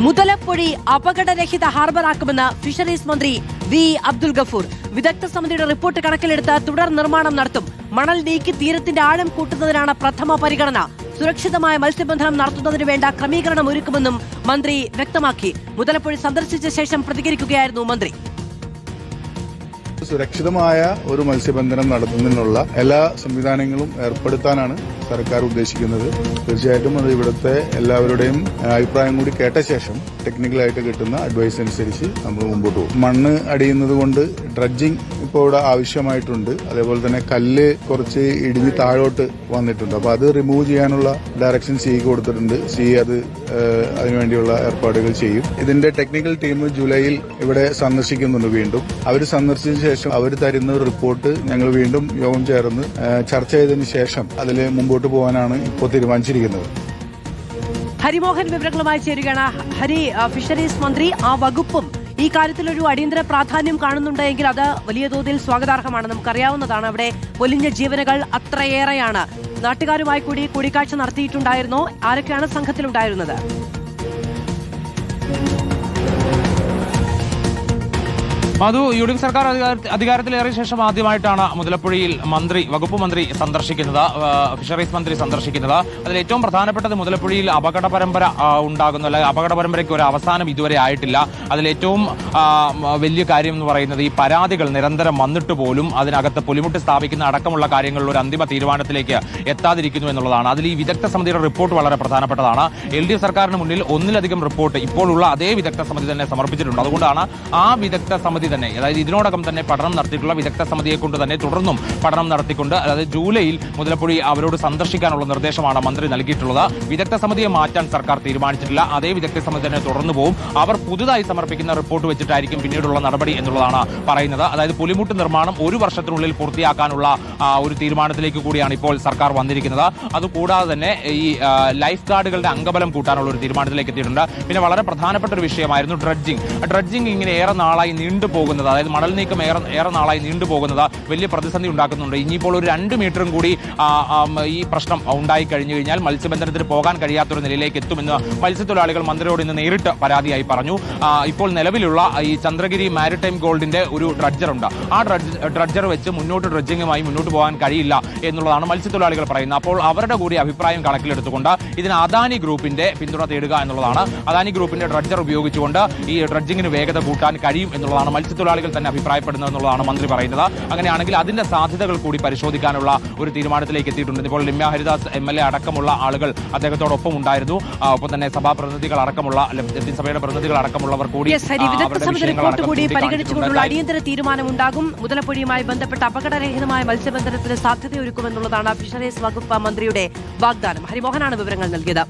Muthalapozhi അപകടരഹിത ഹാർബറാക്കുമെന്ന് fisheries മന്ത്രി V Abdul Gafoor. വിദഗ്ധ സമിതിയുടെ റിപ്പോർട്ട് കണക്കിലെടുത്ത് തുടർ നിർമ്മാണം നടത്തും. മണൽ നീക്കി തീരത്തിന്റെ ആഴം കൂട്ടുന്നതിനാണ് പ്രഥമ പരിഗണന. സുരക്ഷിതമായ മത്സ്യബന്ധനം നടത്തുന്നതിന് വേണ്ട ക്രമീകരണം ഒരുക്കുമെന്നും മന്ത്രി വ്യക്തമാക്കി. മുതലപ്പൊഴി സന്ദർശിച്ച ശേഷം പ്രതികരിക്കുകയായിരുന്നു മന്ത്രി. സുരക്ഷിതമായ ഒരു മത്സ്യബന്ധനം നടത്തുന്നതിനുള്ള എല്ലാ സംവിധാനങ്ങളും ഏർപ്പെടുത്താനാണ് സർക്കാർ ഉദ്ദേശിക്കുന്നത്. തീർച്ചയായിട്ടും അത് ഇവിടുത്തെ എല്ലാവരുടെയും അഭിപ്രായം കൂടി കേട്ട ശേഷം ടെക്നിക്കലായിട്ട് കിട്ടുന്ന അഡ്വൈസ് അനുസരിച്ച് നമ്മൾ മുമ്പോട്ട് പോകും. മണ്ണ് അടിയുന്നത് കൊണ്ട് ഡ്രഡ്ജിംഗ് ഇപ്പോൾ ഇവിടെ ആവശ്യമായിട്ടുണ്ട്. അതേപോലെ തന്നെ കല്ല് കുറച്ച് ഇടിഞ്ഞ് താഴോട്ട് വന്നിട്ടുണ്ട്. അപ്പോൾ അത് റിമൂവ് ചെയ്യാനുള്ള ഡയറക്ഷൻ സിക്ക് കൊടുത്തിട്ടുണ്ട്. സി അത് അതിനുവേണ്ടിയുള്ള ഏർപ്പാടുകൾ ചെയ്യും. ഇതിന്റെ ടെക്നിക്കൽ ടീം ജൂലൈയിൽ ഇവിടെ സന്ദർശിക്കുന്നുണ്ട്. വീണ്ടും അവർ സന്ദർശിച്ച ശേഷം അവർ തരുന്ന റിപ്പോർട്ട് ഞങ്ങൾ വീണ്ടും യോഗം ചേർന്ന് ചർച്ച ചെയ്തതിനു ശേഷം അതിൽ മുമ്പോട്ട് പോകാനാണ് ഇപ്പോൾ തീരുമാനിച്ചിരിക്കുന്നത്. ഹരിമോഹൻ വിവരങ്ങളുമായി ചേരുകയാണ്. ഹരി, ഫിഷറീസ് മന്ത്രി ആ വകുപ്പും ഈ കാര്യത്തിൽ ഒരു അടിയന്തര പ്രാധാന്യം കാണുന്നുണ്ട് എങ്കിൽ അത് വലിയ തോതിൽ സ്വാഗതാർഹമാണ്. നമുക്കറിയാവുന്നതാണ് അവിടെ പൊലിഞ്ഞ ജീവനുകൾ അത്രയേറെയാണ്. നാട്ടുകാരുമായി കൂടി കൂടിക്കാഴ്ച നടത്തിയിട്ടുണ്ടായിരുന്നോ? ആരൊക്കെയാണ് സംഘത്തിലുണ്ടായിരുന്നത്? മധു, യു.ഡി.എഫ് സർക്കാർ അധികാരത്തിലേറിയ ശേഷം ആദ്യമായിട്ടാണ് മുതലപ്പുഴയിൽ വകുപ്പ് മന്ത്രി സന്ദർശിക്കുന്നത്, ഫിഷറീസ് മന്ത്രി സന്ദർശിക്കുന്നത്. അതിൽ ഏറ്റവും പ്രധാനപ്പെട്ടത് മുതലപ്പുഴയിൽ അപകട പരമ്പര ഉണ്ടാകുന്നു, അല്ലെങ്കിൽ അപകട പരമ്പരയ്ക്ക് ഒരു അവസാനം ഇതുവരെ ആയിട്ടില്ല. അതിലേറ്റവും വലിയ കാര്യം എന്ന് പറയുന്നത് ഈ പരാതികൾ നിരന്തരം വന്നിട്ട് പോലും അതിനകത്ത് പുലിമുട്ട് സ്ഥാപിക്കുന്ന അടക്കമുള്ള കാര്യങ്ങളിൽ ഒരു അന്തിമ തീരുമാനത്തിലേക്ക് എത്താതിരിക്കുന്നു എന്നുള്ളതാണ്. അതിൽ ഈ വിദഗ്ധ സമിതിയുടെ റിപ്പോർട്ട് വളരെ പ്രധാനപ്പെട്ടതാണ്. എൽ.ഡി.എഫ് സർക്കാരിന് മുന്നിൽ ഒന്നിലധികം റിപ്പോർട്ട് ഇപ്പോഴുള്ള അതേ വിദഗ്ധ സമിതി തന്നെ സമർപ്പിച്ചിട്ടുണ്ട്. അതുകൊണ്ടാണ് ആ വിദഗ്ധ സമിതി തന്നെ, അതായത് ഇതിനോടകം തന്നെ പഠനം നടത്തിയിട്ടുള്ള വിദഗ്ധ സമിതിയെ കൊണ്ട് തന്നെ തുടർന്നും പഠനം നടത്തിക്കൊണ്ട്, അതായത് ജൂലൈയിൽ മുതലപ്പൊഴി അവരോട് സന്ദർശിക്കാനുള്ള നിർദ്ദേശമാണ് മന്ത്രി നൽകിയിട്ടുള്ളത്. വിദഗ്ധ സമിതിയെ മാറ്റാൻ സർക്കാർ തീരുമാനിച്ചിട്ടില്ല. അതേ വിദഗ്ധ സമിതി തന്നെ തുടർന്നു പോകും. അവർ പുതുതായി സമർപ്പിക്കുന്ന റിപ്പോർട്ട് വെച്ചിട്ടായിരിക്കും പിന്നീടുള്ള നടപടി എന്നുള്ളതാണ് പറയുന്നത്. അതായത് പുലിമുട്ട് നിർമ്മാണം 1 വർഷത്തിനുള്ളിൽ പൂർത്തിയാക്കാനുള്ള ഒരു തീരുമാനത്തിലേക്ക് കൂടിയാണ് ഇപ്പോൾ സർക്കാർ വന്നിരിക്കുന്നത്. അതുകൂടാതെ തന്നെ ഈ ലൈഫ് ഗാർഡുകളുടെ അംഗബലം കൂട്ടാനുള്ള ഒരു തീരുമാനത്തിലേക്ക് എത്തിയിട്ടുണ്ട്. പിന്നെ വളരെ പ്രധാനപ്പെട്ട ഒരു വിഷയമായിരുന്നു ഡ്രഡ്ജിംഗ് ഇങ്ങനെ ഏറെ നാളായി നീണ്ടുപോകുന്നത്, അതായത് മണൽ നീക്കം ഏറെ നാളായി നീണ്ടുപോകുന്നത് വലിയ പ്രതിസന്ധി ഉണ്ടാക്കുന്നുണ്ട്. ഇനിയിപ്പോൾ ഒരു 2 മീറ്ററും കൂടി ഈ പ്രശ്നം ഉണ്ടായി കഴിഞ്ഞു കഴിഞ്ഞാൽ മത്സ്യബന്ധനത്തിന് പോകാൻ കഴിയാത്തൊരു നിലയിലേക്ക് എത്തുമെന്ന് മത്സ്യത്തൊഴിലാളികൾ മന്ത്രിയോട് ഇന്ന് നേരിട്ട് പരാതിയായി പറഞ്ഞു. ഇപ്പോൾ നിലവിലുള്ള ഈ ചന്ദ്രഗിരി മാരിടൈം ഗോൾഡിന്റെ ഒരു ഡ്രഡ്ജറുണ്ട്. ആ ഡ്രഡ്ജർ വെച്ച് ഡ്രഡ്ജിങ്ങുമായി മുന്നോട്ട് പോകാൻ കഴിയില്ല എന്നുള്ളതാണ് മത്സ്യത്തൊഴിലാളികൾ പറയുന്നത്. അപ്പോൾ അവരുടെ കൂടി അഭിപ്രായം കണക്കിലെടുത്തുകൊണ്ട് ഇതിന് അദാനി ഗ്രൂപ്പിന്റെ പിന്തുണ തേടുക എന്നുള്ളതാണ്. അദാനി ഗ്രൂപ്പിന്റെ ഡ്രഡ്ജർ ഉപയോഗിച്ചുകൊണ്ട് ഈ ഡ്രഡ്ജിങ്ങിന് വേഗത കൂട്ടാൻ കഴിയും എന്നുള്ളതാണ് മത്സ്യത്തൊഴിലാളികൾ തന്നെ അഭിപ്രായപ്പെടുന്നത് എന്നുള്ളതാണ് മന്ത്രി പറയുന്നത്. അങ്ങനെയാണെങ്കിൽ അതിന്റെ സാധ്യതകൾ കൂടി പരിശോധിക്കാനുള്ള ഒരു തീരുമാനത്തിലേക്ക് എത്തിയിട്ടുണ്ട്. ഇപ്പോൾ രമ്യ ഹരിദാസ് MLA അടക്കമുള്ള ആളുകൾ അദ്ദേഹത്തോടൊപ്പം ഉണ്ടായിരുന്നു. ഒപ്പം തന്നെ സഭാ പ്രതിനിധികൾ അടക്കമുള്ള, സഭയുടെ പ്രതിനിധികൾ അടക്കമുള്ളവർ കൂടി റിപ്പോർട്ട് കൂടി പരിഗണിച്ചുകൊണ്ടുള്ള അടിയന്തര തീരുമാനമുണ്ടാകും. മുതലപ്പൊഴിയുമായി ബന്ധപ്പെട്ട അപകടരഹിതമായ മത്സ്യബന്ധനത്തിന് സാധ്യതയൊരുക്കുമെന്നുള്ളതാണ് ഫിഷറീസ് വകുപ്പ് മന്ത്രിയുടെ വാഗ്ദാനം. ഹരിമോഹനാണ് വിവരങ്ങൾ നൽകിയത്.